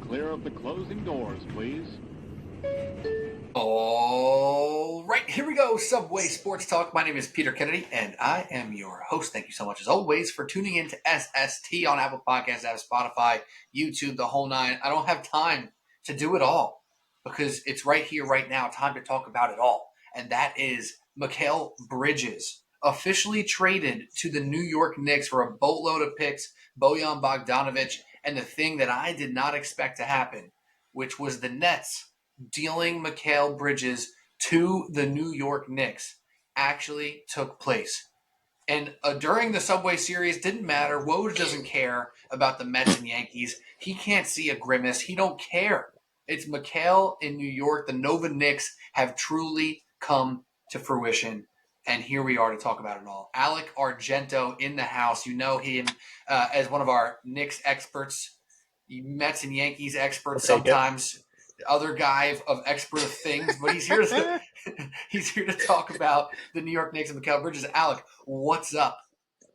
clear of the closing doors, please. All right, here we go. Subway Sports Talk. My name is Peter Kennedy, and I am your host. Thank you so much, as always, for tuning in to SST on Apple Podcasts, Spotify, YouTube, the whole nine. I don't have time to do it all because it's right here, right now, time to talk about it all. And that is Mikal Bridges, officially traded to the New York Knicks for a boatload of picks, Bojan Bogdanovic, and the thing that I did not expect to happen, which was the Nets dealing Mikal Bridges to the New York Knicks, actually took place. And during the Subway Series, didn't matter. Woj doesn't care about the Mets and Yankees. He can't see a grimace. He don't care. It's Mikal in New York. The Nova Knicks have truly come to fruition. And here we are to talk about it all. Alec Argento in the house. You know him as one of our Knicks experts, Mets and Yankees experts sometimes. The other guy of expert of things, but he's here to he's here to talk about the New York Knicks and Mikal Bridges. Alec, what's up?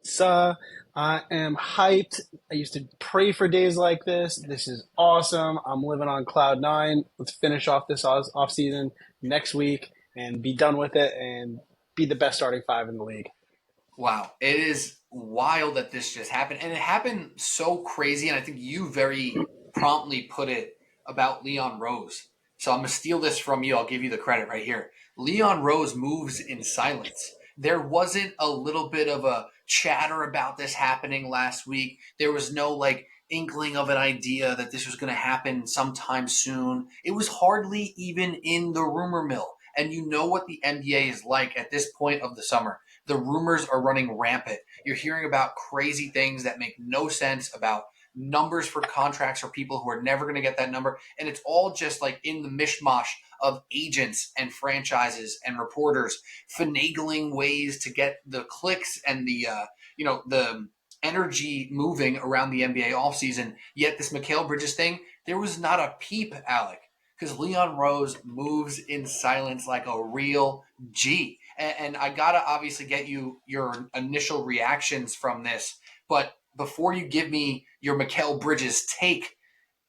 So I am hyped. I used to pray for days like this. This is awesome. I'm living on cloud nine. Let's finish off this off season next week and be done with it and be the best starting five in the league. Wow, it is wild that this just happened, and it happened so crazy. And I think you very promptly put it about Leon Rose. So I'm going to steal this from you. I'll give you the credit right here. Leon Rose moves in silence. There wasn't a little bit of a chatter about this happening last week. There was no inkling of an idea that this was going to happen sometime soon. It was hardly even in the rumor mill. And you know what the NBA is like at this point of the summer. The rumors are running rampant. You're hearing about crazy things that make no sense, about numbers for contracts for people who are never going to get that number. And it's all just in the mishmash of agents and franchises and reporters finagling ways to get the clicks and the energy moving around the NBA offseason. Yet this Mikal Bridges thing, there was not a peep, Alec, because Leon Rose moves in silence like a real G. And I got to obviously get your initial reactions from this, but before you give me your Mikal Bridges take,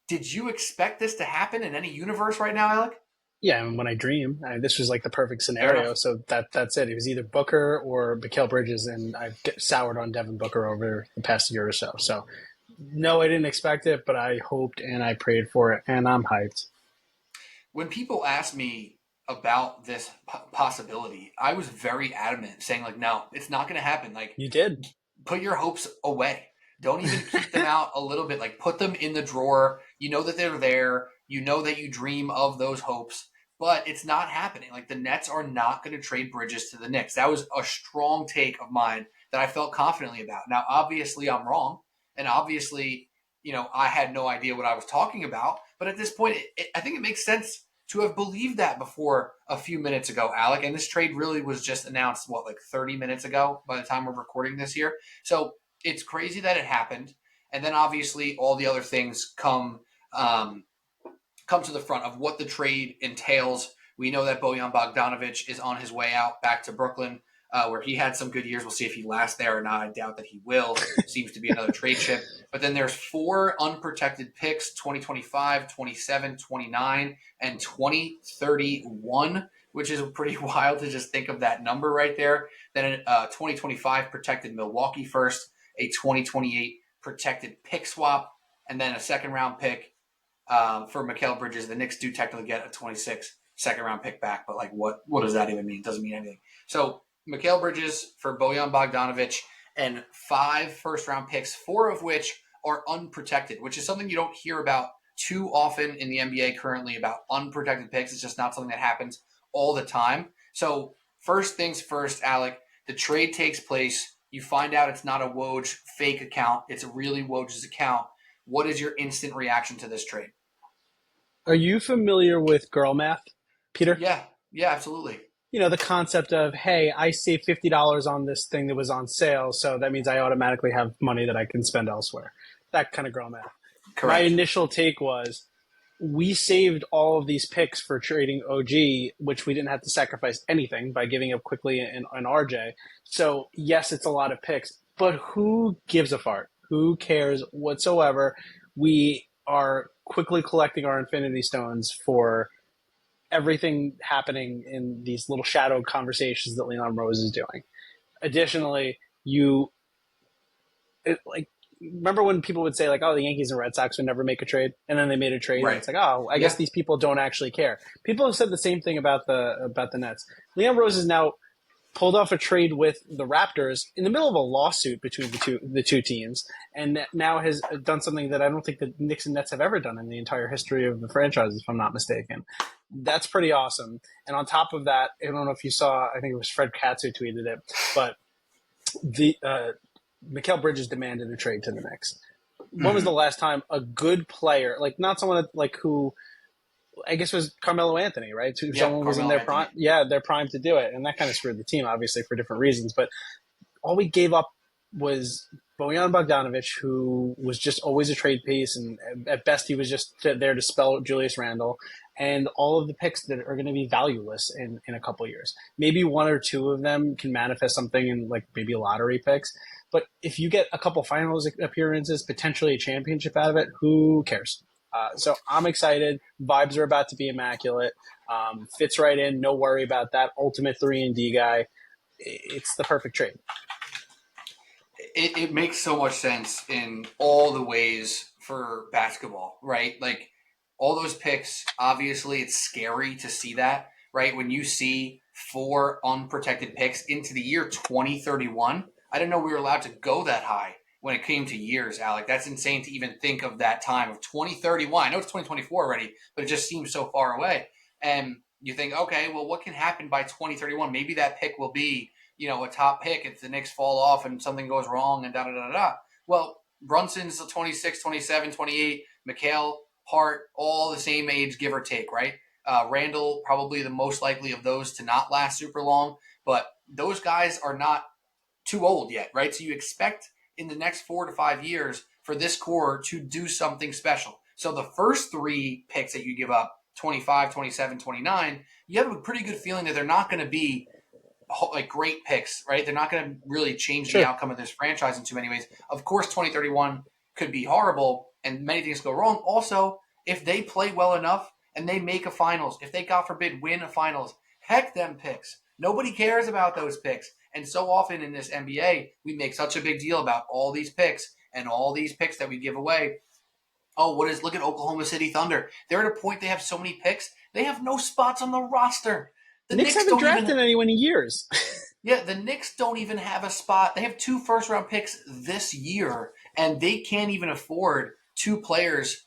did you expect this to happen in any universe right now, Alec? Yeah, and when I dream, this was the perfect scenario. So that's it. It was either Booker or Mikal Bridges, and I've soured on Devin Booker over the past year or so. So, no, I didn't expect it, but I hoped and I prayed for it, and I'm hyped. When people ask me about this possibility, I was very adamant, saying no, it's not going to happen. You did. Put your hopes away. Don't even keep them out a little bit. Put them in the drawer. You know that they're there. You know that you dream of those hopes, but it's not happening. The Nets are not going to trade Bridges to the Knicks. That was a strong take of mine that I felt confidently about. Now, obviously, I'm wrong, and obviously, I had no idea what I was talking about. But at this point, I think it makes sense to have believed that before a few minutes ago, Alec. And this trade really was just announced, 30 minutes ago by the time we're recording this here. So it's crazy that it happened. And then obviously all the other things come to the front of what the trade entails. We know that Bojan Bogdanovic is on his way out back to Brooklyn, where he had some good years. We'll see if he lasts there or not. I doubt that he will. Seems to be another trade chip. But then there's 4 unprotected picks, 2025, 27, 29, and 2031, which is pretty wild to just think of that number right there. Then a 2025 protected Milwaukee first, a 2028 protected pick swap, and then a second-round pick for Mikal Bridges. The Knicks do technically get a 26 second-round pick back, but what does that even mean? It doesn't mean anything. So Mikal Bridges for Bojan Bogdanovic and 5 first-round picks, 4 of which are unprotected, which is something you don't hear about too often in the NBA currently, about unprotected picks. It's just not something that happens all the time. So first things first, Alec, the trade takes place. You find out it's not a Woj fake account. It's really Woj's account. What is your instant reaction to this trade? Are you familiar with girl math, Peter? Yeah, absolutely. The concept of, hey, I saved $50 on this thing that was on sale, so that means I automatically have money that I can spend elsewhere. That kind of girl math. Correct. My initial take was, we saved all of these picks for trading OG, which we didn't have to sacrifice anything by giving up quickly an RJ. So, yes, it's a lot of picks, but who gives a fart? Who cares whatsoever? We are quickly collecting our Infinity Stones for everything happening in these little shadowed conversations that Leon Rose is doing. Additionally, like remember when people would say like, "Oh, the Yankees and Red Sox would never make a trade," and then they made a trade, and Right. it's like, "Oh, I guess these people don't actually care." People have said the same thing about the Nets. Leon Rose is now pulled off a trade with the Raptors in the middle of a lawsuit between the two teams, and now has done something that I don't think the Knicks and Nets have ever done in the entire history of the franchise, if I'm not mistaken. That's pretty awesome. And on top of that, I don't know if you saw, I think it was Fred Katz who tweeted it, but the Mikal Bridges demanded a trade to the Knicks. When was the last time a good player, like not someone like who I guess was Carmelo Anthony, right? Someone was in their prime, their prime to do it, and that kind of screwed the team, obviously for different reasons. But all we gave up was Bojan Bogdanovic, who was just always a trade piece, and at best he was just there to spell Julius Randle, and all of the picks that are going to be valueless in a couple years. Maybe one or two of them can manifest something in like maybe lottery picks. But if you get a couple finals appearances, potentially a championship out of it, who cares? So I'm excited. Vibes are about to be immaculate. Fits right in. No worry about that. Ultimate 3-and-D guy. It's the perfect trade. It makes so much sense in all the ways for basketball, right? Like all those picks, obviously it's scary to see that, right? When you see 4 unprotected picks into the year 2031, I didn't know we were allowed to go that high when it came to years, Alec. That's insane to even think of that time of 2031. I know it's 2024 already, but it just seems so far away. And you think, okay, well, what can happen by 2031? Maybe that pick will be, a top pick if the Knicks fall off and something goes wrong and da-da-da-da. Well, Brunson's 26, 27, 28, Mikal, Hart, all the same age, give or take, right? Randall, probably the most likely of those to not last super long, but those guys are not too old yet, right? So you expect in the next 4 to 5 years for this core to do something special. So the first 3 picks that you give up, 25, 27, 29, you have a pretty good feeling that they're not going to be like great picks, right? They're not going to really change the outcome of this franchise in too many ways. Of course, 2031 could be horrible and many things go wrong. Also, if they play well enough and they make a finals, if they, God forbid, win a finals, heck them picks. Nobody cares about those picks. And so often in this NBA, we make such a big deal about all these picks and all these picks that we give away. Oh, look at Oklahoma City Thunder. They're at a point they have so many picks, they have no spots on the roster. The Knicks haven't drafted anyone in years. Yeah, the Knicks don't even have a spot. They have 2 first-round picks this year, and they can't even afford 2 players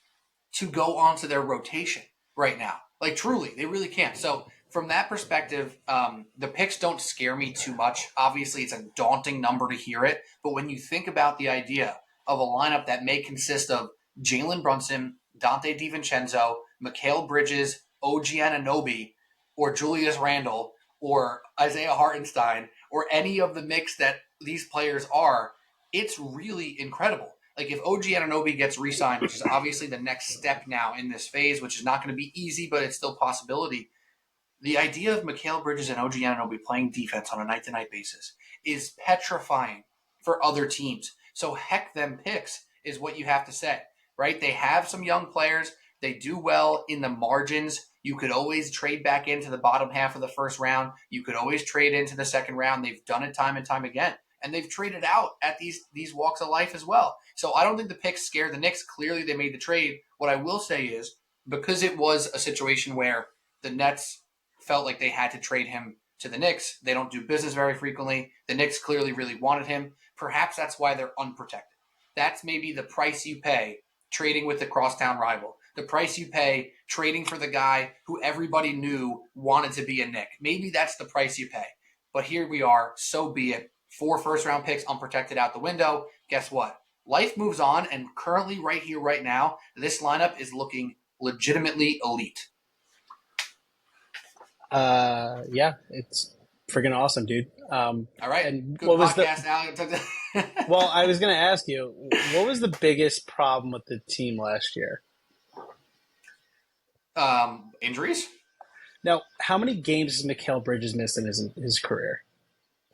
to go onto their rotation right now. Like, truly, they really can't. So, from that perspective, the picks don't scare me too much. Obviously, it's a daunting number to hear it, but when you think about the idea of a lineup that may consist of Jalen Brunson, Dante DiVincenzo, Mikal Bridges, OG Anunoby, or Julius Randle, or Isiah Hartenstein, or any of the mix that these players are, it's really incredible. Like if OG Anunoby gets re-signed, which is obviously the next step now in this phase, which is not going to be easy, but it's still a possibility. The idea of Mikal Bridges and OG Anunoby playing defense on a night-to-night basis is petrifying for other teams. So heck them picks is what you have to say, right? They have some young players. They do well in the margins. You could always trade back into the bottom half of the first round. You could always trade into the second round. They've done it time and time again. And they've traded out at these walks of life as well. So I don't think the picks scare the Knicks. Clearly they made the trade. What I will say is, because it was a situation where the Nets felt like they had to trade him to the Knicks, they don't do business very frequently. The Knicks clearly really wanted him. Perhaps that's why they're unprotected. That's maybe the price you pay trading with the crosstown rival. The price you pay trading for the guy who everybody knew wanted to be a Knick. Maybe that's the price you pay. But here we are, so be it. 4 first-round picks unprotected out the window. Guess what? Life moves on, and currently, right here, right now, this lineup is looking legitimately elite. Yeah, it's freaking awesome, dude. All right, and good podcast, Alec. Well, I was going to ask you, what was the biggest problem with the team last year? Injuries. Now, how many games has Mikal Bridges missed in his career?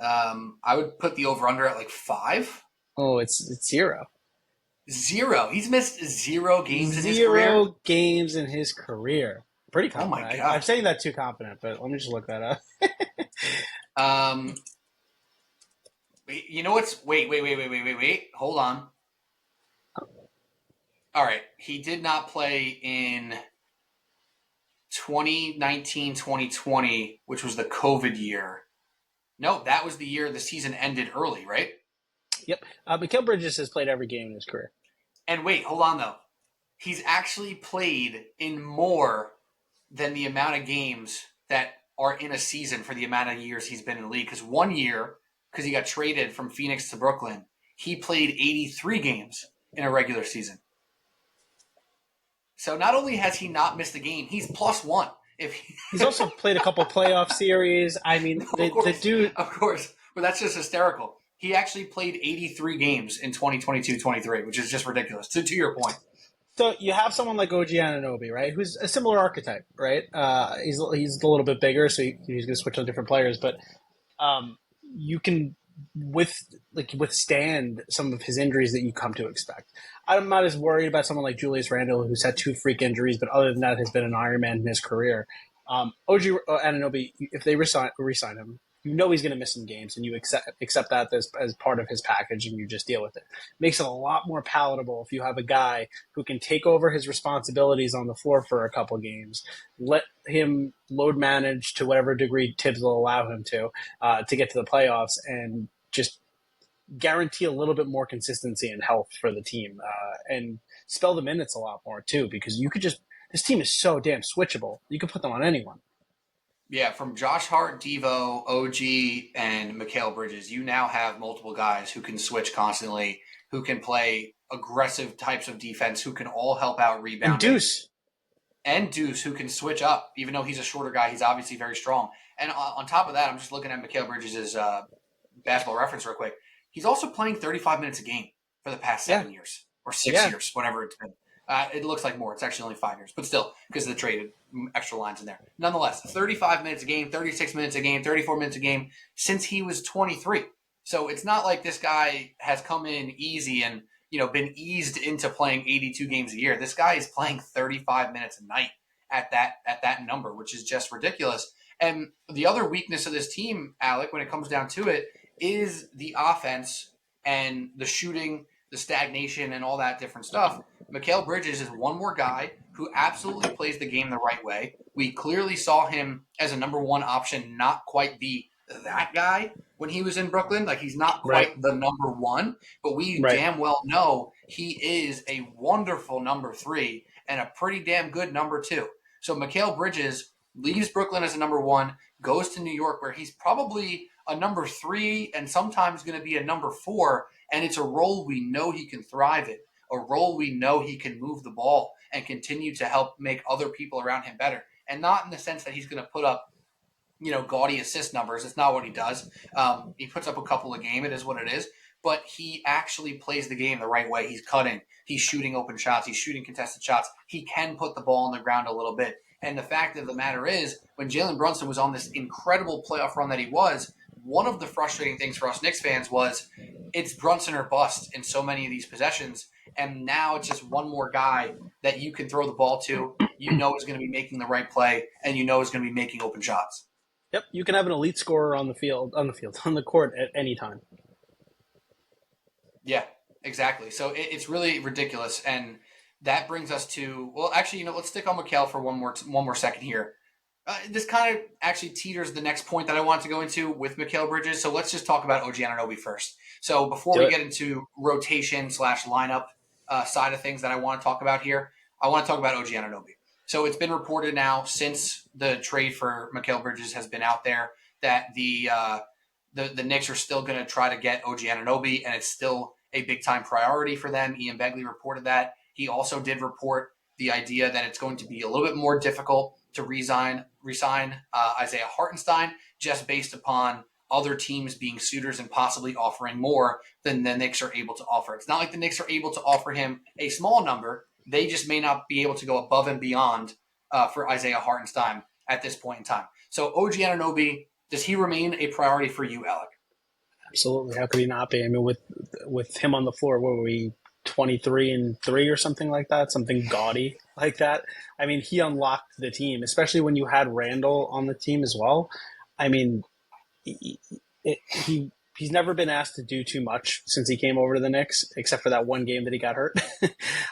I would put the over-under at like 5. Oh, it's 0. 0. He's missed 0 games in his career. 0 games in his career. Pretty Oh my confident. God. I'm saying that too confident, but let me just look that up. You know what's? Wait. Hold on. All right. He did not play in 2019-2020, which was the COVID year. No, that was the year the season ended early, right? Yep. Mikal Bridges has played every game in his career. And wait, hold on though. He's actually played in more than the amount of games that are in a season for the amount of years he's been in the league. Because 1 year, because he got traded from Phoenix to Brooklyn, he played 83 games in a regular season. So not only has he not missed a game, he's +1. He's also played a couple playoff series. I mean, the dude. Of course. But that's just hysterical. He actually played 83 games in 2022-23, which is just ridiculous. To your point. So you have someone like OG Anunoby, right? Who's a similar archetype, right? He's a little bit bigger, so he's going to switch on different players. But you can withstand some of his injuries that you come to expect. I'm not as worried about someone like Julius Randle, who's had 2 freak injuries, but other than that, has been an Iron Man in his career. OG Anunoby, if they resign him, you know he's going to miss some games, and you accept that as part of his package, and you just deal with it. Makes it a lot more palatable if you have a guy who can take over his responsibilities on the floor for a couple games, let him load manage to whatever degree Tibbs will allow him to get to the playoffs, and just guarantee a little bit more consistency and health for the team, and spell the minutes a lot more too, because you could just – this team is so damn switchable. You can put them on anyone. Yeah, from Josh Hart, Devo, OG, and Mikal Bridges, you now have multiple guys who can switch constantly, who can play aggressive types of defense, who can all help out rebounding. And Deuce, who can switch up. Even though he's a shorter guy, he's obviously very strong. And on top of that, I'm just looking at Mikal Bridges' basketball reference real quick. He's also playing 35 minutes a game for the past 7 years or 6 years, whatever it's been. It looks like more. It's actually only 5 years, but still, because of the traded extra lines in there. Nonetheless, 35 minutes a game, 36 minutes a game, 34 minutes a game since he was 23. So it's not like this guy has come in easy and been eased into playing 82 games a year. This guy is playing 35 minutes a night at that number, which is just ridiculous. And the other weakness of this team, Alec, when it comes down to it, is the offense and the shooting, the stagnation, and all that different stuff. Mikal Bridges is one more guy who absolutely plays the game the right way. We clearly saw him as a number 1 option, not quite be that guy when he was in Brooklyn. Like, he's not quite the number 1, but we damn well know he is a wonderful number 3 and a pretty damn good number 2. So Mikal Bridges leaves Brooklyn as a number 1, goes to New York where he's probably a number 3 and sometimes going to be a number 4, and it's a role we know he can thrive in. A role we know he can move the ball and continue to help make other people around him better. And not in the sense that he's going to put up, gaudy assist numbers. It's not what he does. He puts up a couple a game. It is what it is. But he actually plays the game the right way. He's cutting. He's shooting open shots. He's shooting contested shots. He can put the ball on the ground a little bit. And the fact of the matter is, when Jalen Brunson was on this incredible playoff run that he was, one of the frustrating things for us Knicks fans was it's Brunson or bust in so many of these possessions. And now it's just one more guy that you can throw the ball to, is going to be making the right play, and is going to be making open shots. Yep, you can have an elite scorer on the court at any time. Yeah, exactly. So it's really ridiculous, and that brings us to let's stick on Mikal for one more second here. This kind of actually teeters the next point that I want to go into with Mikal Bridges. So let's just talk about OG Anunoby first. So before we get into rotation / lineup side of things that I want to talk about here, I want to talk about OG Anunoby. So it's been reported now since the trade for Mikal Bridges has been out there that the Knicks are still going to try to get OG Anunoby, and it's still a big-time priority for them. Ian Begley reported that. He also did report the idea that it's going to be a little bit more difficult to resign Isiah Hartenstein just based upon other teams being suitors and possibly offering more than the Knicks are able to offer. It's not like the Knicks are able to offer him a small number. They just may not be able to go above and beyond for Isiah Hartenstein at this point in time. So OG Anunoby, does he remain a priority for you, Alec? Absolutely. How could he not be? I mean, with him on the floor, what were we 23-3 or something like that, something gaudy like that. I mean, he unlocked the team, especially when you had Randall on the team as well. I mean, he, he's never been asked to do too much since he came over to the Knicks, except for that one game that he got hurt.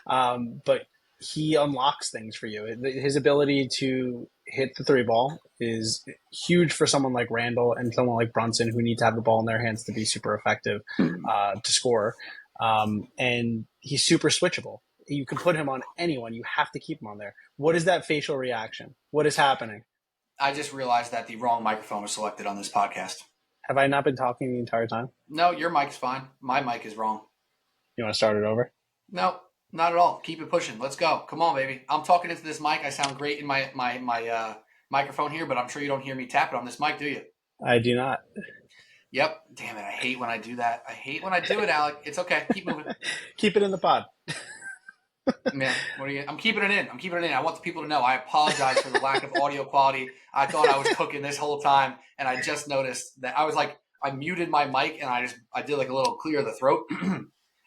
But he unlocks things for you. His ability to hit the three ball is huge for someone like Randall and someone like Brunson who need to have the ball in their hands to be super effective to score. And he's super switchable. You can put him on anyone. You have to keep him on there. What is that facial reaction? What is happening? I just realized that the wrong microphone was selected on this podcast. Have I not been talking the entire time? No, your mic's fine. My mic is wrong. You want to start it over? No, not at all. Keep it pushing. Let's go. Come on, baby. I'm talking into this mic. I sound great in my microphone here, but I'm sure you don't hear me tapping on this mic, do you? I do not. Yep. Damn it. I hate when I do that. I hate when I do it, Alec. It's okay. Keep moving. Keep it in the pod. Man, I'm keeping it in. I'm keeping it in. I want the people to know. I apologize for the lack of audio quality. I thought I was cooking this whole time, and I just noticed that I muted my mic, and I did like a little clear of the throat,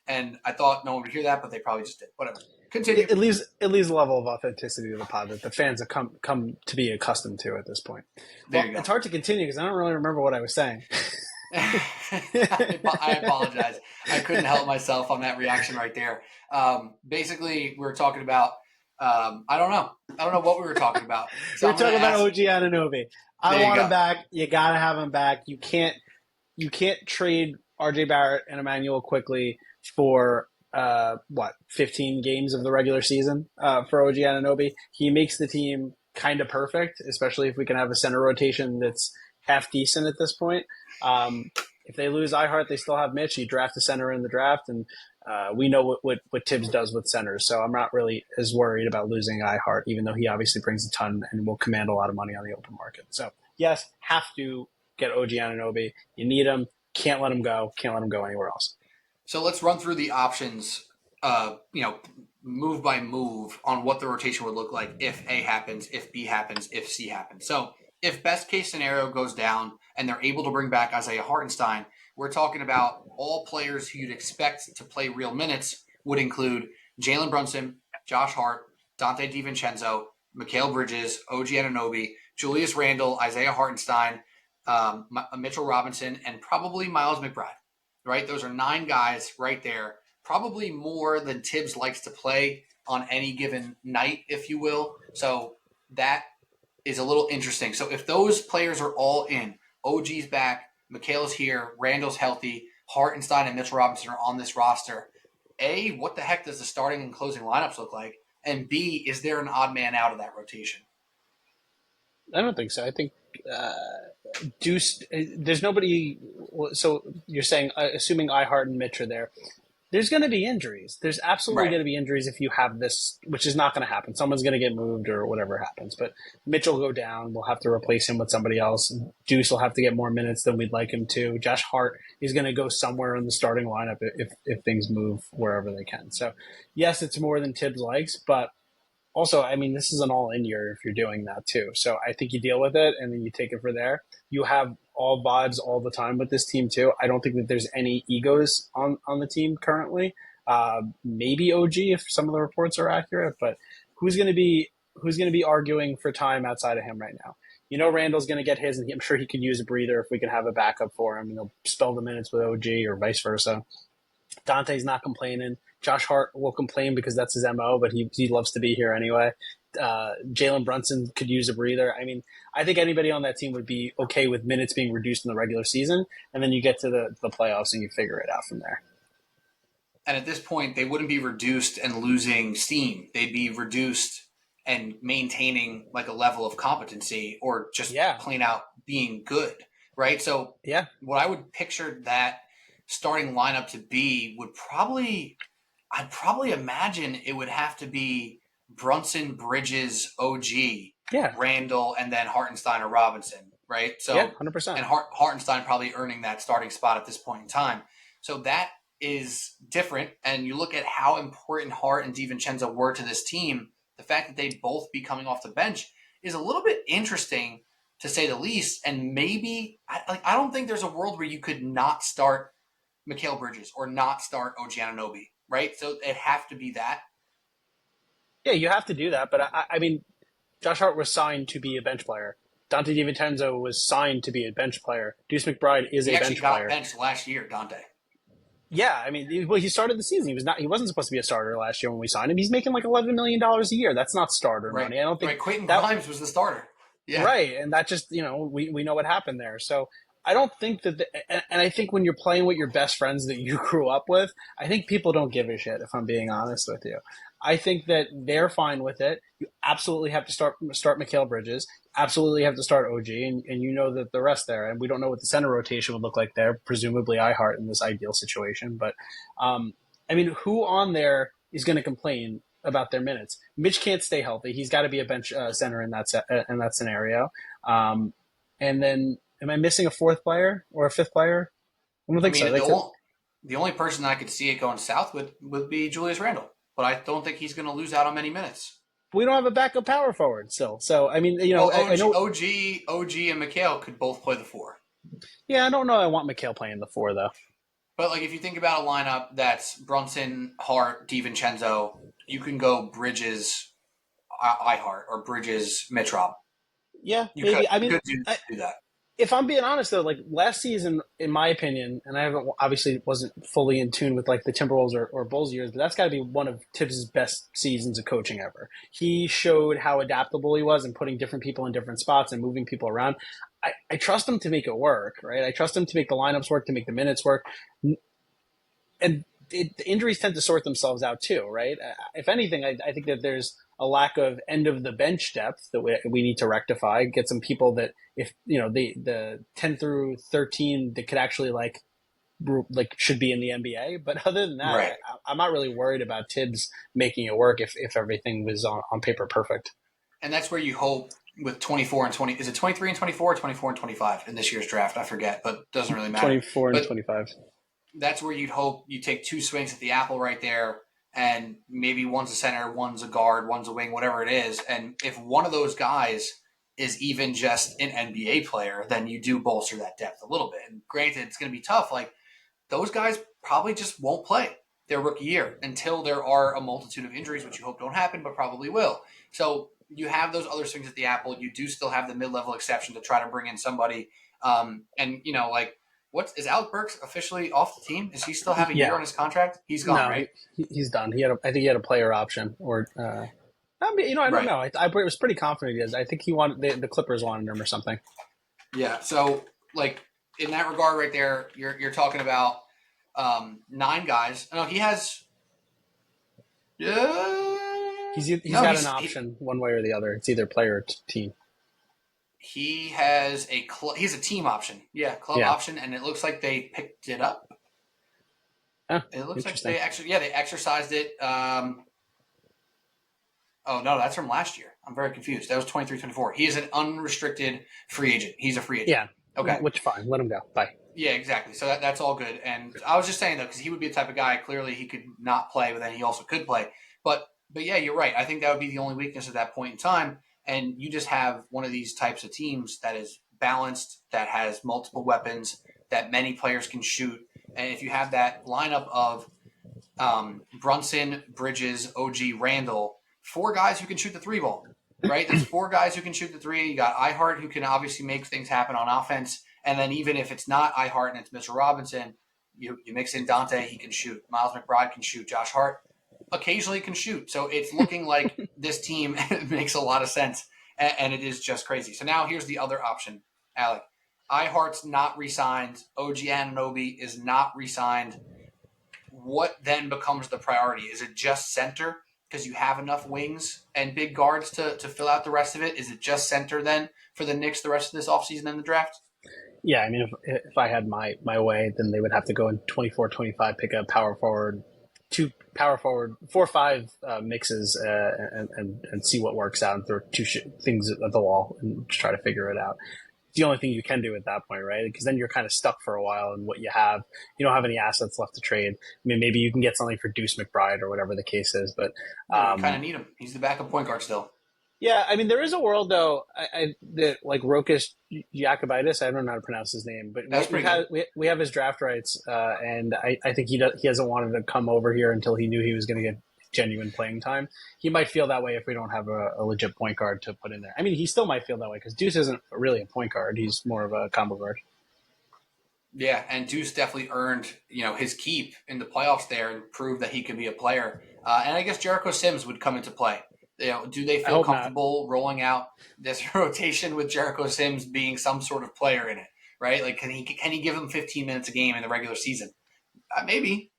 and I thought no one would hear that, but they probably just did. Whatever. Continue. It leaves a level of authenticity to the pod that the fans have come to be accustomed to at this point. There you go. It's hard to continue because I don't really remember what I was saying. I apologize. I couldn't help myself on that reaction right there. Basically, we were talking about I don't know what we were talking about. So we're talking about OG Anunoby. I want him back. You gotta have him back. You can't trade RJ Barrett and Emmanuel quickly for 15 games of the regular season for OG Anunoby. He makes the team kind of perfect, especially if we can have a center rotation that's half decent at this point. If they lose iHeart, they still have Mitch. You draft a center in the draft, and we know what Tibbs does with centers. So I'm not really as worried about losing iHeart, even though he obviously brings a ton and will command a lot of money on the open market. So yes, have to get OG Anunoby. You need him. Can't let him go. Can't let him go anywhere else. So let's run through the options, move by move on what the rotation would look like if A happens, if B happens, if C happens. So if best case scenario goes down and they're able to bring back Isiah Hartenstein, we're talking about all players who you'd expect to play real minutes would include Jalen Brunson, Josh Hart, Dante DiVincenzo, Mikal Bridges, OG Anunoby, Julius Randle, Isiah Hartenstein, Mitchell Robinson, and probably Miles McBride. Right? Those are 9 guys right there. Probably more than Tibbs likes to play on any given night, if you will. So that is a little interesting. So if those players are all in, OG's back, Mikal's here, Randall's healthy, Hartenstein and Mitchell Robinson are on this roster. A, what the heck does the starting and closing lineups look like? And B, is there an odd man out of that rotation? I don't think so. I think Deuce, there's nobody. So you're saying, assuming iHeart and Mitch are there, there's going to be injuries. There's absolutely going to be injuries if you have this, which is not going to happen. Someone's going to get moved or whatever happens. But Mitch will go down. We'll have to replace him with somebody else. Deuce will have to get more minutes than we'd like him to. Josh Hart is going to go somewhere in the starting lineup if things move wherever they can. So, yes, it's more than Tibbs likes, but also, I mean, this is an all-in year if you're doing that too. So I think you deal with it and then you take it from there. You have all vibes all the time with this team too. I don't think that there's any egos on the team currently. Maybe OG if some of the reports are accurate, but who's going to be arguing for time outside of him right now? You know, Randall's going to get his, and I'm sure he could use a breather if we can have a backup for him. He'll spell the minutes with OG or vice versa. Dante's not complaining. Josh Hart will complain because that's his MO, but he loves to be here anyway. Jalen Brunson could use a breather. I mean, I think anybody on that team would be okay with minutes being reduced in the regular season, and then you get to the playoffs and you figure it out from there. And at this point, they wouldn't be reduced and losing steam. They'd be reduced and maintaining like a level of competency or just plain out being good, right? So what I would picture that starting lineup to be I'd probably imagine it would have to be Brunson, Bridges, OG, Randall, and then Hartenstein or Robinson, right? So 100%. And Hartenstein probably earning that starting spot at this point in time. So that is different. And you look at how important Hart and DiVincenzo were to this team, the fact that they'd both be coming off the bench is a little bit interesting to say the least. And maybe I don't think there's a world where you could not start Mikal Bridges or not start OG Anunoby right? So it have to be that. Yeah, you have to do that. But I mean, Josh Hart was signed to be a bench player. Dante DiVincenzo was signed to be a bench player. Deuce McBride is He a actually bench got player. benched last year, Dante. Yeah, I mean, he started the season. He wasn't supposed to be a starter last year when we signed him. He's making like $11 million a year. That's not starter Right. money. I don't think Right. Quentin that Grimes was the starter. Yeah. right, and that just we know what happened there. So I don't think that, and I think when you're playing with your best friends that you grew up with, I think people don't give a shit. If I'm being honest with you, I think that they're fine with it. You absolutely have to start Mikal Bridges. Absolutely have to start OG, and you know that the rest there. And we don't know what the center rotation would look like there. Presumably, iHeart in this ideal situation, but I mean, who on there is going to complain about their minutes? Mitch can't stay healthy. He's got to be a bench center in that scenario. And then, am I missing a fourth player or a fifth player? I don't I think mean, so. the only person that I could see it going south would be Julius Randle, but I don't think he's going to lose out on many minutes. We don't have a backup power forward still. So I mean, Well, I know. OG, and Mikal could both play the four. Yeah, I don't know. I want Mikal playing the four though. But like, if you think about a lineup that's Brunson, Hart, DiVincenzo, you can go Bridges, iHeart, or Bridges, Mitrop. Yeah, You maybe. could, I mean, do that. if I'm being honest though, like last season, in my opinion, and I haven't obviously wasn't fully in tune with like the Timberwolves or Bulls years, but that's got to be one of Tibbs' best seasons of coaching ever. He showed how adaptable he was and putting different people in different spots and moving people around. I trust him to make it work, right? I trust him to make the lineups work, to make the minutes work, and the injuries tend to sort themselves out too, right? If anything, I think that there's a lack of end of the bench depth that we need to rectify. Get some people that, if the 10 through 13 that could actually like should be in the NBA. But other than that, Right. I'm not really worried about Tibbs making it work if everything was on paper perfect. And that's where you hope with 24 and 20. Is it 23 and 24 or 24 and 25 in this year's draft? I forget, but it doesn't really matter. 24 and 25. That's where you'd hope you take two swings at the apple right there, and maybe one's a center, one's a guard, one's a wing, whatever it is. And if one of those guys is even just an NBA player, then you do bolster that depth a little bit. And granted, it's going to be tough. Like, those guys probably just won't play their rookie year until there are a multitude of injuries, which you hope don't happen, but probably will. So you have those other swings at the apple. You do still have the mid-level exception to try to bring in somebody. Is Alec Burks officially off the team? Is he still have a year on his contract? He's gone, right? He's done. I think he had a player option, or I don't know. I was pretty confident he is. I think he wanted the Clippers wanted him or something. Yeah. So, like, in that regard, right there, you're talking about 9 guys. No, he has. He's got an option one way or the other. It's either player or team. He has he's a team option. Yeah, club option, and it looks like they picked it up. It looks like they exercised it. Oh, no, that's from last year. I'm very confused. That was 23-24. He is an unrestricted free agent. He's a free agent. Yeah. Okay. Which fine. Let him go. Bye. Yeah, exactly. So that's all good. And I was just saying, though, because he would be the type of guy, clearly he could not play, but then he also could play. But yeah, you're right. I think that would be the only weakness at that point in time. And you just have one of these types of teams that is balanced, that has multiple weapons, that many players can shoot. And if you have that lineup of Brunson, Bridges, OG, Randle, 4 guys who can shoot the 3 ball, right? There's 4 guys who can shoot the 3. You got iHeart, who can obviously make things happen on offense. And then even if it's not iHeart and it's Mr. Robinson, you mix in Dante, he can shoot. Miles McBride can shoot. Josh Hart occasionally can shoot. So it's looking like this team makes a lot of sense, and it is just crazy. So now here's the other option, Alec. iHeart's not re-signed. OG Anunoby is not re-signed. What then becomes the priority? Is it just center because you have enough wings and big guards to fill out the rest of it? Is it just center then for the Knicks the rest of this offseason and the draft? Yeah, I mean, if I had my way, then they would have to go in 24-25, pick a power forward, 2 power forward, 4 or 5 mixes, and see what works out, and throw 2 things at the wall and try to figure it out. It's the only thing you can do at that point, right? Because then you're kind of stuck for a while in what you have. You don't have any assets left to trade. I mean, maybe you can get something for Deuce McBride or whatever the case is, but you kind of need him. He's the backup point guard still. Yeah, I mean, there is a world though. That like Rokas Jakabitis. I don't know how to pronounce his name, but That's pretty good. we have his draft rights, and I think he hasn't wanted to come over here until he knew he was going to get genuine playing time. He might feel that way if we don't have a legit point guard to put in there. I mean, he still might feel that way because Deuce isn't really a point guard; he's more of a combo guard. Yeah, and Deuce definitely earned his keep in the playoffs there and proved that he could be a player. And I guess Jericho Sims would come into play. Do they I feel hope not. comfortable rolling out this rotation with Jericho Sims being some sort of player in it? Right? Like, can he give him 15 minutes a game in the regular season? Maybe.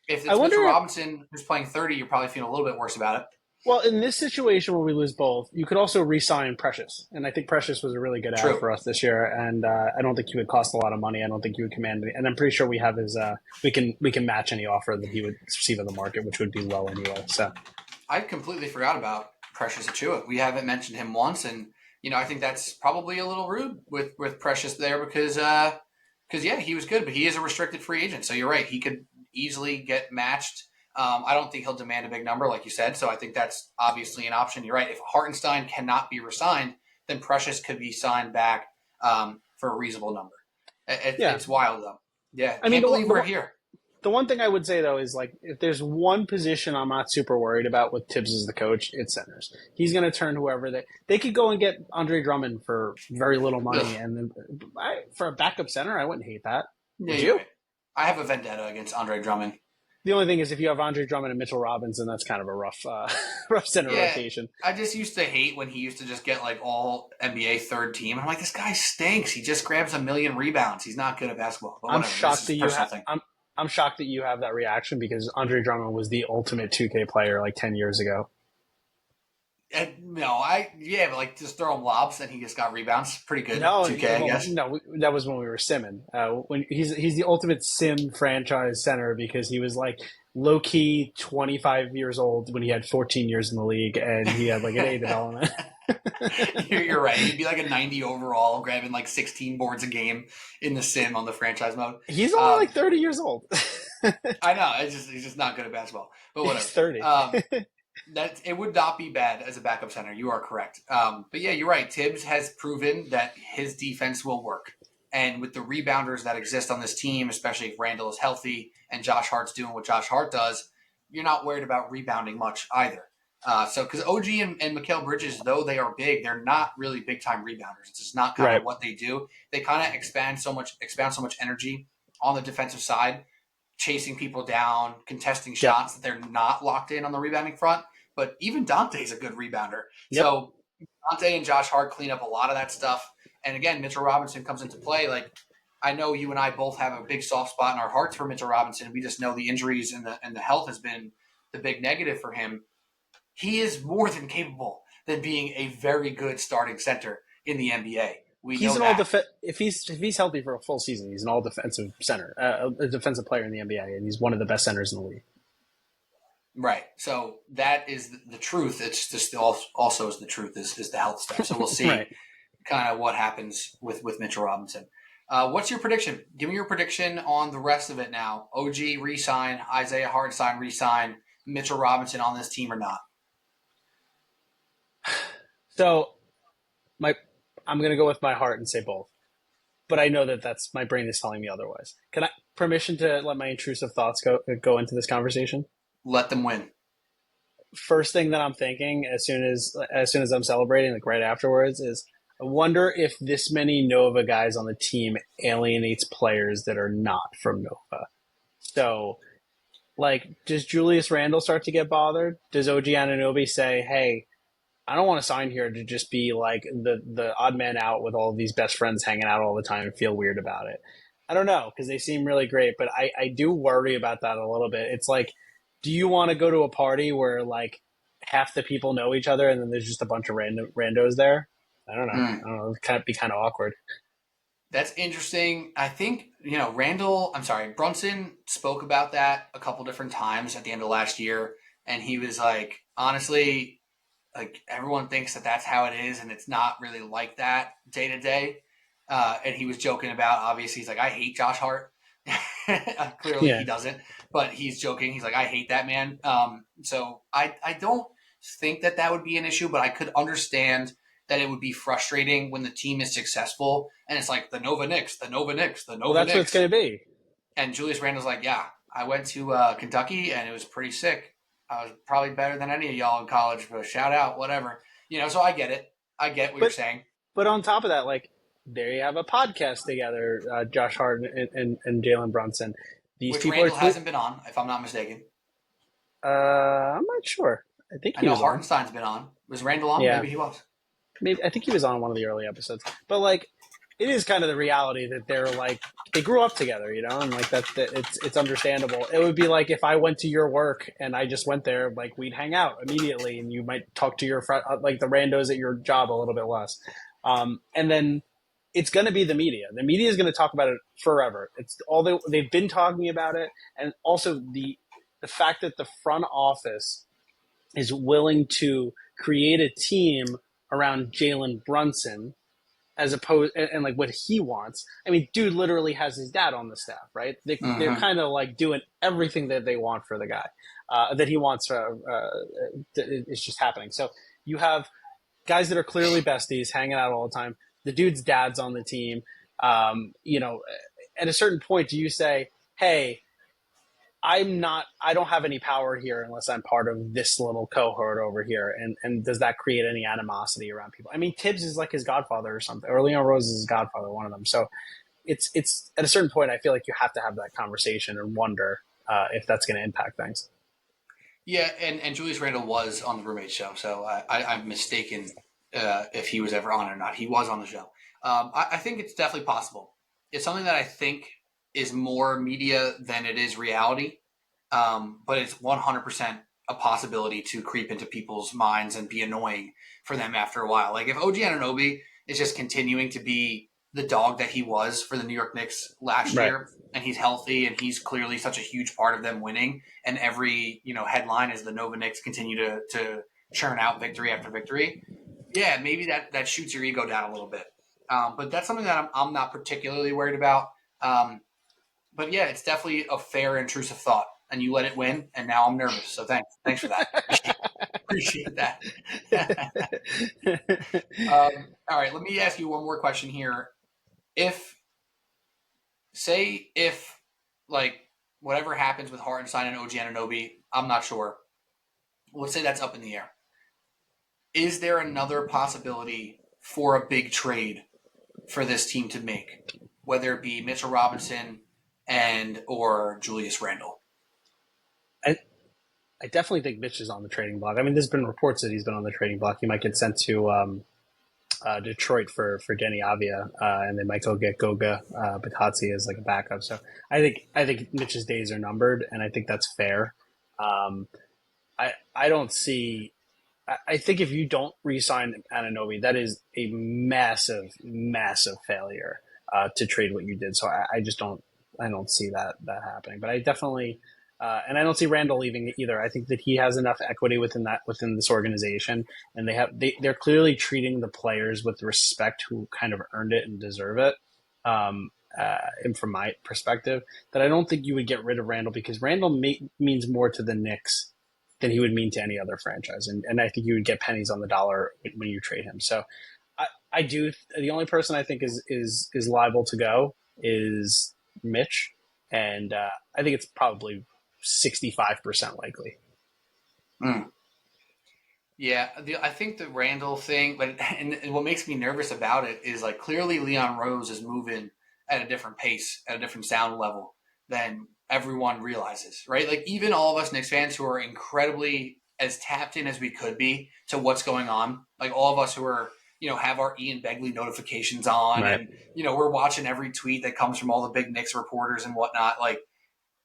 If I it's Mitchell wonder. Robinson who's playing 30, you're probably feeling a little bit worse about it. Well, in this situation where we lose both, you could also re-sign Precious, and I think Precious was a really good ad True. for us this year. And I don't think he would cost a lot of money. I don't think he would command any, and I'm pretty sure we have his. We can match any offer that he would receive in the market, which would be low anyway. So I completely forgot about Precious Achua. We haven't mentioned him once, and I think that's probably a little rude with Precious there because yeah, he was good, but he is a restricted free agent. So you're right, he could easily get matched. I don't think he'll demand a big number, like you said. So I think that's obviously an option. You're right. If Hartenstein cannot be resigned, then Precious could be signed back for a reasonable number. yeah, It's wild though. Yeah, I mean can't believe we're here. the one thing I would say though is like if there's one position I'm not super worried about with Tibbs as the coach, it's centers. He's going to turn whoever they could go and get Andre Drummond for very little money, Ugh. and then for a backup center, I wouldn't hate that. Yeah, Would you're you? right. I have a vendetta against Andre Drummond. The only thing is if you have Andre Drummond and Mitchell Robinson, that's kind of a rough, rough center Yeah, rotation. I just used to hate when he used to just get like all NBA third team. I'm like, this guy stinks. He just grabs a million rebounds. He's not good at basketball. But I'm whatever. This shocked is that a you personal have. thing. I'm shocked that you have that reaction because Andre Drummond was the ultimate 2K player like 10 years ago. And, but like just throw him lobs and he just got rebounds. Pretty good. No, 2K, I guess. no, that was when we were simming. When he's the ultimate sim franchise center because he was like low key 25 years old when he had 14 years in the league and he had like an A development. You're right. He'd be like a 90 overall, grabbing like 16 boards a game in the sim on the franchise mode. He's only like 30 years old. I know. He's just not good at basketball. But whatever. He's 30. That it would not be bad as a backup center. You are correct. But yeah, you're right. Tibbs has proven that his defense will work. And with the rebounders that exist on this team, especially if Randall is healthy and Josh Hart's doing what Josh Hart does, you're not worried about rebounding much either. Because OG and Mikal Bridges, though they are big, they're not really big time rebounders. It's just not kind Right. of what they do. They kind of expound so much energy on the defensive side, chasing people down, contesting shots that they're not locked in on the rebounding front. But even Dante's a good rebounder. Yep. So Dante and Josh Hart clean up a lot of that stuff. And again, Mitchell Robinson comes into play. Like, I know you and I both have a big soft spot in our hearts for Mitchell Robinson. We just know the injuries and the health has been the big negative for him. He is more than capable than being a very good starting center in the NBA. He's an all if he's healthy for a full season, he's an all defensive center, a defensive player in the NBA, and he's one of the best centers in the league. Right. So that is the truth. It's just also is the truth is the health stuff. So we'll see Right. kind of what happens with Mitchell Robinson. What's your prediction? Give me your prediction on the rest of it now. OG re-sign, Isiah Hartenstein re-sign, Mitchell Robinson on this team or not? So, I'm going to go with my heart and say both, but I know that that's my brain is telling me otherwise. Can I permission to let my intrusive thoughts go into this conversation? Let them win. First thing that I'm thinking as soon as I'm celebrating, like right afterwards, is I wonder if this many Nova guys on the team alienates players that are not from Nova. So, like, does Julius Randle start to get bothered? Does OG Anunoby say, "Hey, I don't want to sign here to just be like the odd man out with all of these best friends hanging out all the time and feel weird about it"? I don't know because they seem really great, but I do worry about that a little bit. It's like, do you want to go to a party where like half the people know each other and then there's just a bunch of randos there? I don't know. I don't know. It'd be kind of awkward. That's interesting. I think, Brunson spoke about that a couple different times at the end of last year. And he was like, honestly, like everyone thinks that that's how it is. And it's not really like that day to day. And he was joking about, obviously, he's like, I hate Josh Hart. Clearly he doesn't, but he's joking. He's like, I hate that man. So I don't think that would be an issue, but I could understand that it would be frustrating when the team is successful and it's like the Nova Knicks, the Nova Knicks, the Nova Well, that's Knicks. what it's going to be. And Julius Randle's like, yeah, I went to Kentucky and it was pretty sick. I was probably better than any of y'all in college, but shout out, whatever. So I get it. I get what you're saying. But on top of that, like, there you have a podcast together, Josh Hart and Jalen Brunson. These Which people Randle hasn't been on, if I'm not mistaken. I'm not sure. I know Hartenstein's been on. Was Randle on? Yeah. Maybe he was. I think he was on one of the early episodes. But like, it is kind of the reality that they're like, they grew up together, and like that it's understandable. It would be like if I went to your work and I just went there, like we'd hang out immediately, and you might talk to your friend, like the randos at your job a little bit less. And then it's going to be the media. The media is going to talk about it forever. It's all they've been talking about it, and also the fact that the front office is willing to create a team around Jalen Brunson as opposed and like what he wants. I mean, dude literally has his dad on the staff, right? They're kind of like doing everything that they want for the guy, that he wants. It's just happening. So you have guys that are clearly besties hanging out all the time. The dude's dad's on the team. At a certain point, do you say, hey, I don't have any power here unless I'm part of this little cohort over here. And does that create any animosity around people? I mean, Tibbs is like his godfather or something, or Leon Rose is his godfather, one of them. So it's at a certain point, I feel like you have to have that conversation and wonder if that's going to impact things. Yeah. And Julius Randle was on the Roommate show. So I'm mistaken if he was ever on or not. He was on the show. I think it's definitely possible. It's something that I think is more media than it is reality. But it's 100% a possibility to creep into people's minds and be annoying for them after a while. Like if OG Anunoby is just continuing to be the dog that he was for the New York Knicks last year, and he's healthy and he's clearly such a huge part of them winning, and every headline is the Nova Knicks continue to churn out victory after victory. Yeah, maybe that shoots your ego down a little bit. But that's something that I'm not particularly worried about. But yeah, it's definitely a fair, intrusive thought, and you let it win, and now I'm nervous. So thanks for that. Appreciate that. All right, let me ask you one more question here. If like whatever happens with Hartenstein and OG Anunoby, I'm not sure. Let's say that's up in the air. Is there another possibility for a big trade for this team to make, whether it be Mitchell Robinson or Julius Randle? I definitely think Mitch is on the trading block. I mean, there's been reports that he's been on the trading block. He might get sent to Detroit for Denny Avia, and they might go get Goga Batazzi as like a backup. So I think Mitch's days are numbered, and I think that's fair. I don't see. I think if you don't re-sign Anunoby, that is a massive, massive failure to trade what you did. So I just don't. I don't see that happening. But I definitely. And I don't see Randle leaving either. I think that he has enough equity within this organization, and they're clearly treating the players with respect who kind of earned it and deserve it. And from my perspective, that I don't think you would get rid of Randle because Randle means more to the Knicks than he would mean to any other franchise, and I think you would get pennies on the dollar when you trade him. So I do. The only person I think is liable to go is Mitch, and I think it's probably 65% likely. Yeah, I think the Randle thing, and what makes me nervous about it is like clearly Leon Rose is moving at a different pace, at a different sound level than everyone realizes, right? Like even all of us Knicks fans who are incredibly as tapped in as we could be to what's going on, like all of us who are, have our Ian Begley notifications on, right. And, we're watching every tweet that comes from all the big Knicks reporters and whatnot. Like,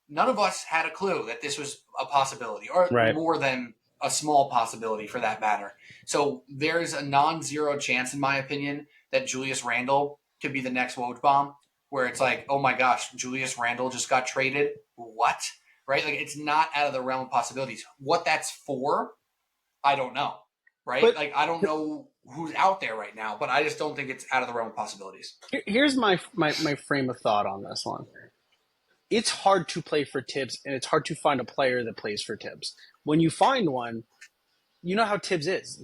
none of us had a clue that this was a possibility, or right. More than a small possibility for that matter. So there's a non-zero chance, in my opinion, that Julius Randle could be the next Woj bomb, where it's like, oh my gosh, Julius Randle just got traded. What? Right? Like it's not out of the realm of possibilities. What that's for, I don't know. Right? But, like I don't know who's out there right now, but I just don't think it's out of the realm of possibilities. Here's my frame of thought on this one. It's hard to play for Tibbs, and it's hard to find a player that plays for Tibbs. When you find one, you know how Tibbs is.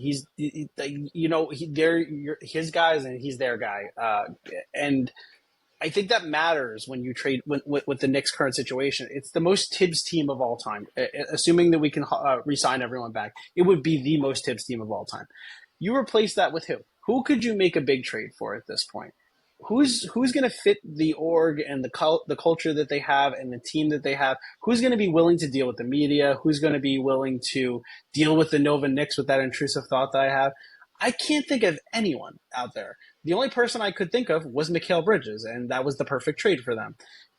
They're his guys and he's their guy. And I think that matters when you trade with the Knicks' current situation. It's the most Tibbs team of all time. Assuming that we can re-sign everyone back, it would be the most Tibbs team of all time. You replace that with who? Who could you make a big trade for at this point? Who's going to fit the org and the culture that they have and the team that they have? Who's going to be willing to deal with the media? Who's going to be willing to deal with the Nova Knicks with that intrusive thought that I have? I can't think of anyone out there. The only person I could think of was Mikal Bridges, and that was the perfect trade for them.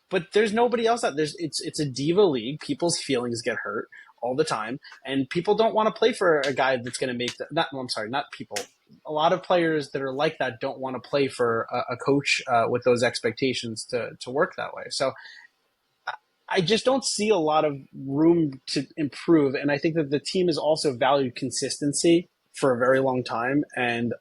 But there's nobody else out there. It's a diva league. People's feelings get hurt all the time, and people don't want to play for a guy that's going to make not people. A lot of players that are like that don't want to play for a coach with those expectations to work that way. So I just don't see a lot of room to improve, and I think that the team has also valued consistency for a very long time, and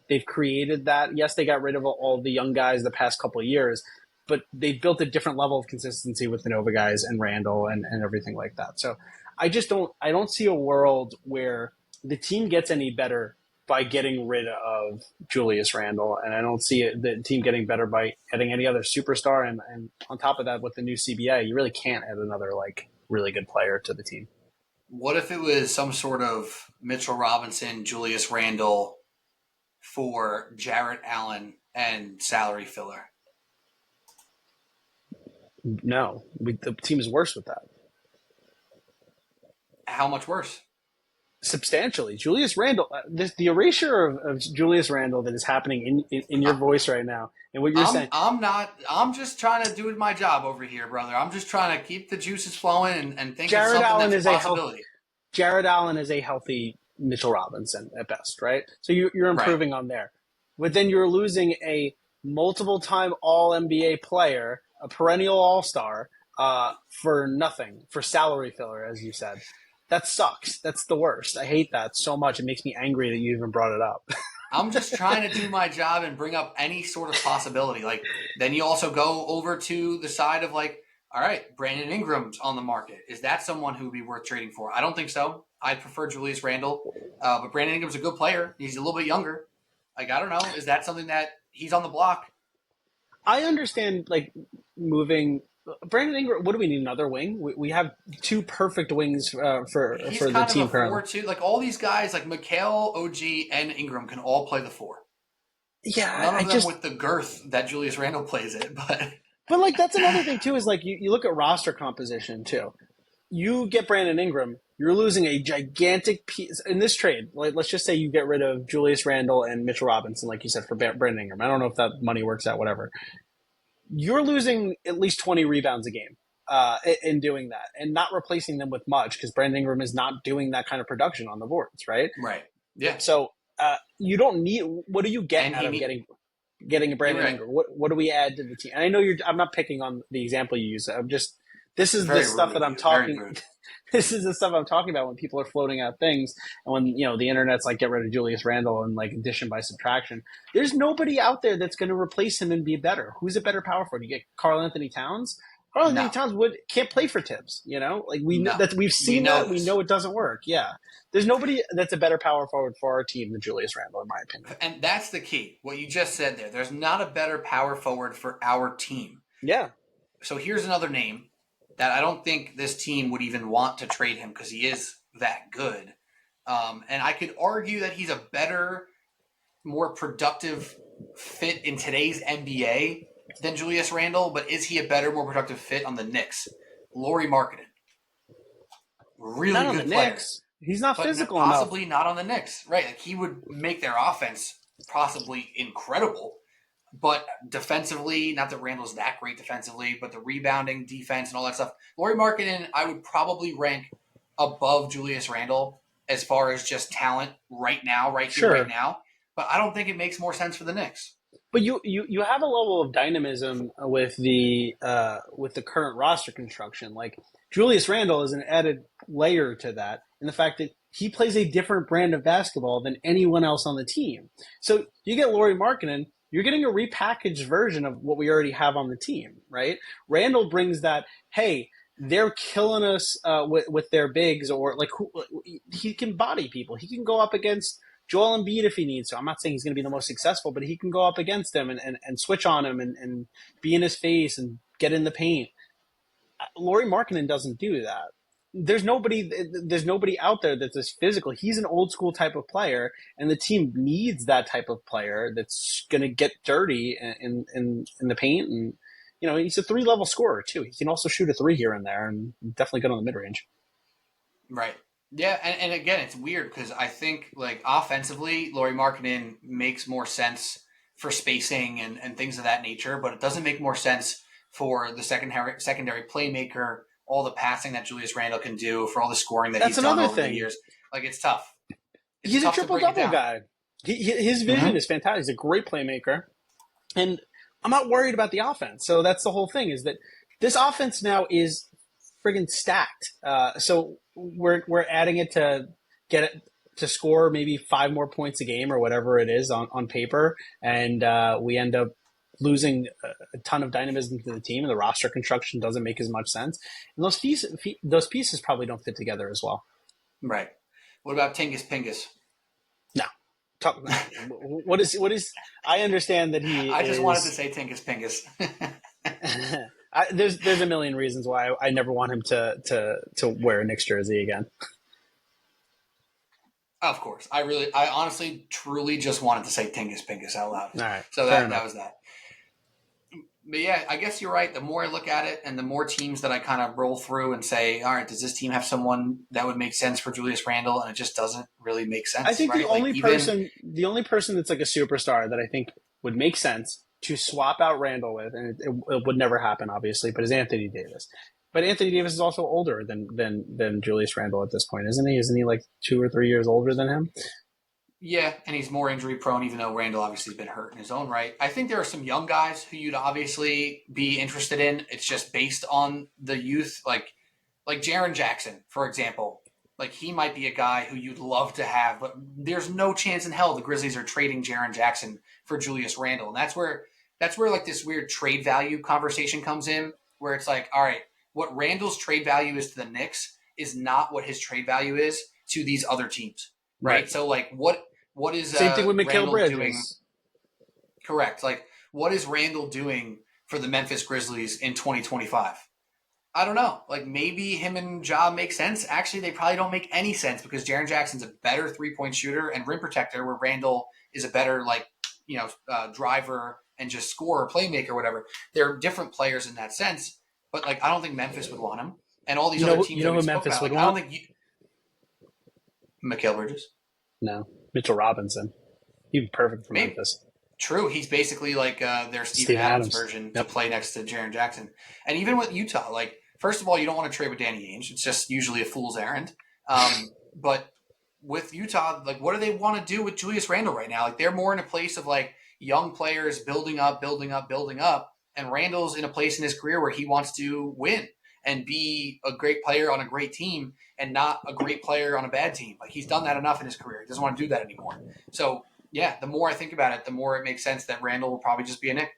they've created that. Yes, they got rid of all the young guys the past couple of years, but they've built a different level of consistency with the Nova guys and Randall and everything like that. So I don't see a world where the team gets any better by getting rid of Julius Randle, and I don't see the team getting better by adding any other superstar. And on top of that, with the new CBA, you really can't add another really good player to the team. What if it was some sort of Mitchell Robinson, Julius Randle for Jarrett Allen and salary filler? No, the team is worse with that. How much worse? Substantially. Julius Randle, the erasure of Julius Randle that is happening in your voice right now and what you're saying. I'm just trying to do my job over here, brother. I'm just trying to keep the juices flowing and think Jared of something Allen that's a possibility. Jared Allen is a healthy Mitchell Robinson at best, right? So you're improving on there. But then you're losing a multiple-time All-NBA player, a perennial All-Star, for nothing, for salary filler, as you said. That sucks. That's the worst. I hate that so much. It makes me angry that you even brought it up. I'm just trying to do my job and bring up any sort of possibility. Then you also go over to the side of all right, Brandon Ingram's on the market. Is that someone who would be worth trading for? I don't think so. I prefer Julius Randle, but Brandon Ingram's a good player. He's a little bit younger. I don't know. Is that something that he's on the block? I understand moving Brandon Ingram. What do we need? Another wing? We have two perfect wings for the team currently. Too. All these guys, Mikal, OG, and Ingram, can all play the four. Yeah, none of them with the girth that Julius Randle plays it, but that's another thing too. Is you look at roster composition too. You get Brandon Ingram, you're losing a gigantic piece in this trade. Let's just say you get rid of Julius Randle and Mitchell Robinson, like you said, for Brandon Ingram. I don't know if that money works out, whatever. You're losing at least 20 rebounds a game in doing that and not replacing them with much because Brandon Ingram is not doing that kind of production on the boards, right? Right. Yeah. So you don't need – what do you get out of getting a Brandon Ingram? What do we add to the team? And I know I'm not picking on the example you use. I'm just – this is the stuff that I'm talking – this is the stuff I'm talking about when people are floating out things and when, the internet's get rid of Julius Randle and addition by subtraction. There's nobody out there that's going to replace him and be better. Who's a better power forward? You get Karl Anthony Towns? Karl Anthony Towns can't play for Tibbs, we've seen that. We know it doesn't work. Yeah. There's nobody that's a better power forward for our team than Julius Randle, in my opinion. And that's the key. What you just said there. There's not a better power forward for our team. Yeah. So here's another name that I don't think this team would even want to trade him because he is that good. And I could argue that he's a better, more productive fit in today's NBA than Julius Randle, but is he a better, more productive fit on the Knicks? Lauri Markkanen. Really not on good the player. Knicks. He's not physical possibly enough. Not on the Knicks. Right. He would make their offense possibly incredible. But defensively, not that Randall's that great defensively, but the rebounding, defense, and all that stuff. Lauri Markkanen, I would probably rank above Julius Randle as far as just talent right now, right now. But I don't think it makes more sense for the Knicks. But you have a level of dynamism with the current roster construction. Julius Randle is an added layer to that, in the fact that he plays a different brand of basketball than anyone else on the team. So you get Lauri Markkanen. You're getting a repackaged version of what we already have on the team, right? Randall brings that, hey, they're killing us with their bigs, or like he can body people. He can go up against Joel Embiid if he needs to. I'm not saying he's going to be the most successful, but he can go up against him and switch on him and be in his face and get in the paint. Lauri Markkanen doesn't do that. There's nobody out there that's as physical. He's an old school type of player, and the team needs that type of player that's going to get dirty in the paint. And he's a 3-level scorer too. He can also shoot a 3 here and there, and definitely good on the mid range. Right. Yeah, and again, it's weird because I think like offensively, Lauri Markkanen makes more sense for spacing and things of that nature, but it doesn't make more sense for the secondary playmaker, all the passing that Julius Randle can do, for all the scoring that he's done over the years. Like, it's tough. He's a triple-double guy. His vision is fantastic. He's a great playmaker. And I'm not worried about the offense. So that's the whole thing, is that this offense now is friggin' stacked. So we're adding it to get it to score maybe 5 more points a game or whatever it is on paper. And we end up losing a ton of dynamism to the team, and the roster construction doesn't make as much sense. And those pieces probably don't fit together as well. Right. What about Tingus Pingus? No. What is? I understand that he. I just wanted to say Tingus Pingus. There's a million reasons why I never want him to wear a Knicks jersey again. Of course. I honestly, truly just wanted to say Tingus Pingus out loud. All right. So that was that. But yeah, I guess you're right. The more I look at it and the more teams that I kind of roll through and say, all right, does this team have someone that would make sense for Julius Randle? And it just doesn't really make sense. I think right? the only person that's like a superstar that I think would make sense to swap out Randle with, and it would never happen, obviously, but is Anthony Davis. But Anthony Davis is also older than Julius Randle at this point, isn't he? Isn't he like 2 or 3 years older than him? Yeah, and he's more injury prone, even though Randle obviously has been hurt in his own right. I think there are some young guys who you'd obviously be interested in. It's just based on the youth, like Jaren Jackson, for example. Like, he might be a guy who you'd love to have, but there's no chance in hell the Grizzlies are trading Jaren Jackson for Julius Randle. And that's where like this weird trade value conversation comes in, where it's like, all right, what Randle's trade value is to the Knicks is not what his trade value is to these other teams. Right. So like what is same thing with Mikal Bridges doing? Correct. Like, what is Randle doing for the Memphis Grizzlies in 2025? I don't know. Like, maybe him and Ja make sense. Actually, they probably don't make any sense, because Jaren Jackson's a better 3-point shooter and rim protector, where Randle is a better driver and just scorer, playmaker, whatever. They're different players in that sense, but like, I don't think Memphis would want him. And all these other teams, who Memphis would want? I don't think Mikal Bridges. No, Mitchell Robinson. He'd be perfect for Memphis. True. He's basically like their Steven Adams version to play next to Jaren Jackson. And even with Utah, like, first of all, you don't want to trade with Danny Ainge. It's just usually a fool's errand. But with Utah, like, what do they want to do with Julius Randle right now? Like, they're more in a place of like young players building up. And Randle's in a place in his career where he wants to win and be a great player on a great team and not a great player on a bad team. Like, he's done that enough in his career. He doesn't want to do that anymore. So, yeah, the more I think about it, the more it makes sense that Randle will probably just be a Knick.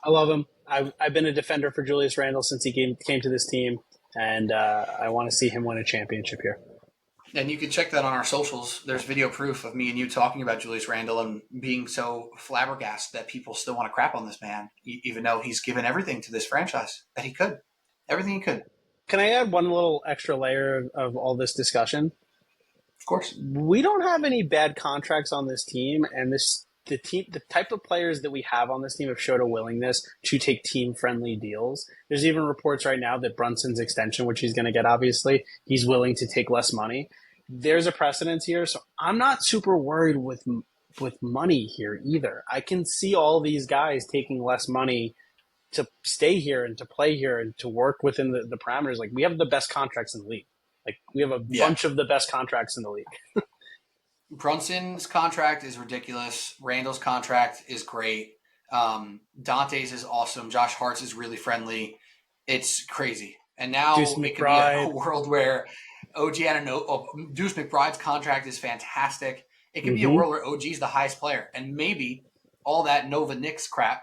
I love him. I've been a defender for Julius Randle since he came to this team, and I want to see him win a championship here. And you can check that on our socials. There's video proof of me and you talking about Julius Randle and being so flabbergasted that people still want to crap on this man, even though he's given everything to this franchise that he could. Everything he could. Can I add one little extra layer of all this discussion? Of course. We don't have any bad contracts on this team, and the type of players that we have on this team have showed a willingness to take team-friendly deals. There's even reports right now that Brunson's extension, which he's going to get, obviously, he's willing to take less money. There's a precedence here, so I'm not super worried with money here either. I can see all these guys taking less money to stay here and to play here and to work within the parameters. Like, we have the best contracts in the league. Like, we have a bunch of the best contracts in the league. Brunson's contract is ridiculous. Randle's contract is great. Dante's is awesome. Josh Hart's is really friendly. It's crazy. And now it could be a world where Deuce McBride's contract is fantastic. It could be a world where OG's the highest player. And maybe all that Nova Knicks crap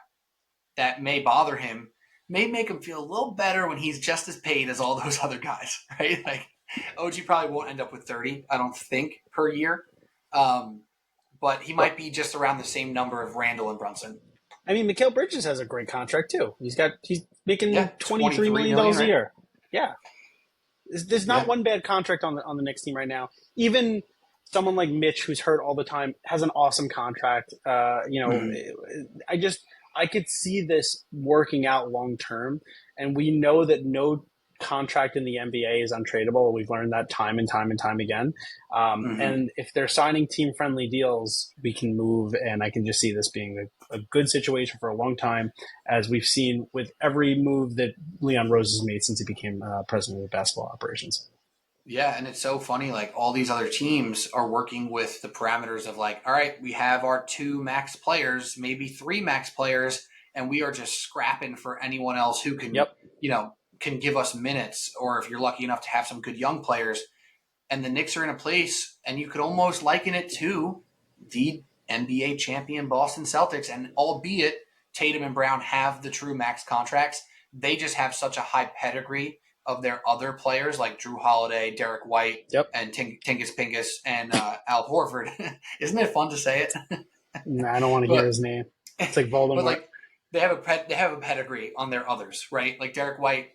that may bother him may make him feel a little better when he's just as paid as all those other guys, right? Like OG probably won't end up with 30, I don't think, per year. But he might be just around the same number of Randall and Brunson. I mean, Mikal Bridges has a great contract too. He's making $23 million million, a year. Yeah, there's not Yeah. one bad contract on the Knicks team right now. Even someone like Mitch, who's hurt all the time, has an awesome contract. I could see this working out long term, and we know that no contract in the NBA is untradeable. We've learned that time and time and time again. And if they're signing team friendly deals, we can move, and I can just see this being a good situation for a long time, as we've seen with every move that Leon Rose has made since he became president of basketball operations. Yeah, and it's so funny. Like all these other teams are working with the parameters of like, all right, we have our 2 max players, maybe 3 max players, and we are just scrapping for anyone else who can, can give us minutes, or if you're lucky enough to have some good young players. And the Knicks are in a place, and you could almost liken it to the NBA champion Boston Celtics. And albeit Tatum and Brown have the true max contracts, they just have such a high pedigree of their other players like Drew Holiday, Derek White, and Tingus Pingus, and Al Horford. Isn't it fun to say it? Nah, I don't want to hear his name. It's like Voldemort. But like they have a pedigree on their others, right? Like Derek White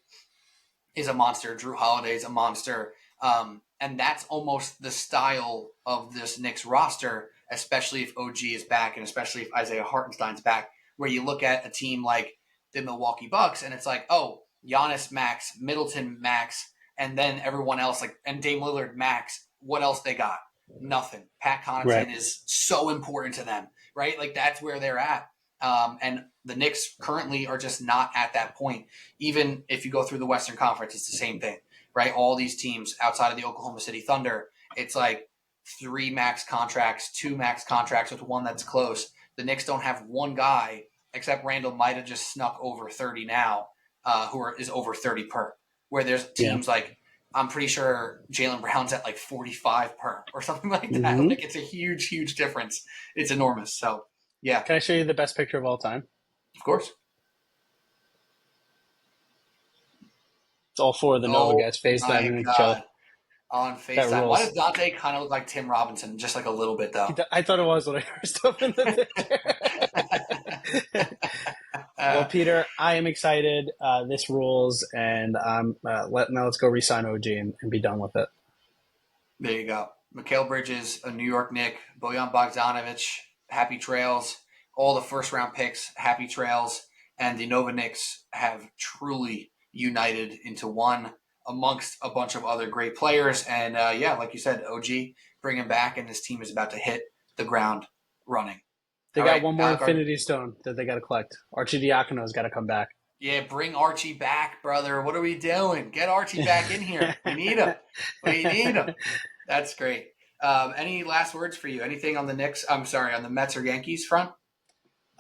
is a monster. Drew Holiday is a monster. And that's almost the style of this Knicks roster, especially if OG is back and especially if Isiah Hartenstein's back, where you look at a team like the Milwaukee Bucks and it's like, oh, Giannis max, Middleton max, and then everyone else, like, and Dame Lillard max. What else they got? Nothing. Pat Connaughton is so important to them, right? Like that's where they're at. And the Knicks currently are just not at that point. Even if you go through the Western Conference, it's the same thing, right? All these teams outside of the Oklahoma City Thunder, it's like 3 max contracts, 2 max contracts with one that's close. The Knicks don't have one guy, except Randall might have just snuck over 30 now, is over 30 per. Where there's teams like, I'm pretty sure Jaylen Brown's at like 45 per or something like that. Like it's a huge, huge difference. It's enormous. So, yeah. Can I show you the best picture of all time? Of course. It's all 4 of the Nova guys FaceTiming each other. On FaceTime. Why does Dante kind of look like Tim Robinson? Just like a little bit, though. I thought it was when I first opened the picture. Well, Peter, I am excited. This rules, and now let's go re-sign OG and be done with it. There you go. Mikal Bridges, a New York Knick, Bojan Bogdanovic, happy trails. All the first-round picks, happy trails. And the Nova Knicks have truly united into one amongst a bunch of other great players. And, like you said, OG, bring him back, and this team is about to hit the ground running. They got one more Infinity Stone that they got to collect. Archidiakono's got to come back. Yeah, bring Archie back, brother. What are we doing? Get Archie back in here. We need him. We need him. That's great. Any last words for you? Anything on the Knicks? I'm sorry, on the Mets or Yankees front?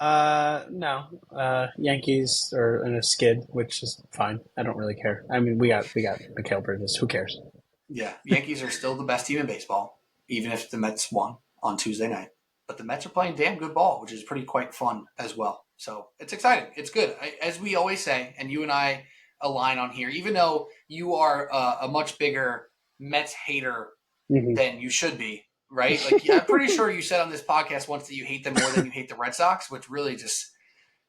No. Yankees are in a skid, which is fine. I don't really care. I mean, we got Mikal Bridges. Who cares? Yeah, Yankees are still the best team in baseball, even if the Mets won on Tuesday night. But the Mets are playing damn good ball, which is pretty quite fun as well. So it's exciting. It's good. As we always say, and you and I align on here, even though you are a much bigger Mets hater than you should be, right? Like I'm pretty sure you said on this podcast once that you hate them more than you hate the Red Sox, which really just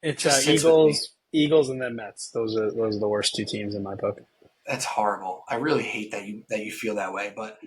Eagles, and then Mets. Those are the worst 2 teams in my book. That's horrible. I really hate that you feel that way, but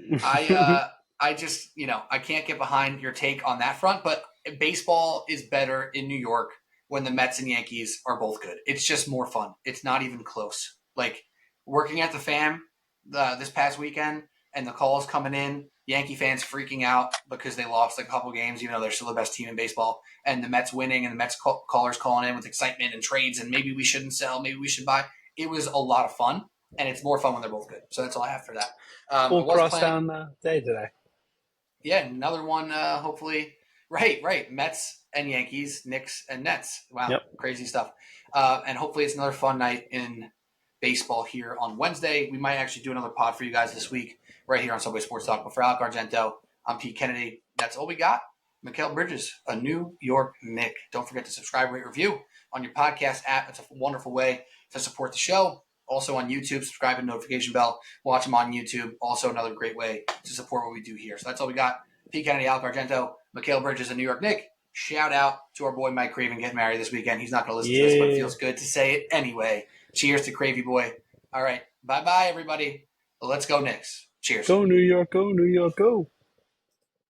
I just, I can't get behind your take on that front, but baseball is better in New York when the Mets and Yankees are both good. It's just more fun. It's not even close. Like working at the FAM this past weekend and the calls coming in, Yankee fans freaking out because they lost a couple games, even though they're still the best team in baseball, and the Mets winning and the Mets callers calling in with excitement and trades and maybe we shouldn't sell, maybe we should buy. It was a lot of fun, and it's more fun when they're both good. So that's all I have for that. Full crosstown day today. Yeah, another one, hopefully. Right. Mets and Yankees, Knicks and Nets. Wow, Crazy stuff. And hopefully it's another fun night in baseball here on Wednesday. We might actually do another pod for you guys this week right here on Subway Sports Talk. But for Alec Argento, I'm Pete Kennedy. That's all we got. Mikal Bridges, a New York Knick. Don't forget to subscribe, rate, review on your podcast app. It's a wonderful way to support the show. Also on YouTube, subscribe and notification bell. Watch them on YouTube. Also another great way to support what we do here. So that's all we got. P. Kennedy, Alec, Argento, Mikal Bridges, a New York Knick. Shout out to our boy Mike Craven getting married this weekend. He's not going to listen to this, but it feels good to say it anyway. Cheers to Cravey Boy. All right. Bye-bye, everybody. Let's go Knicks. Cheers. Go New York, go New York, go.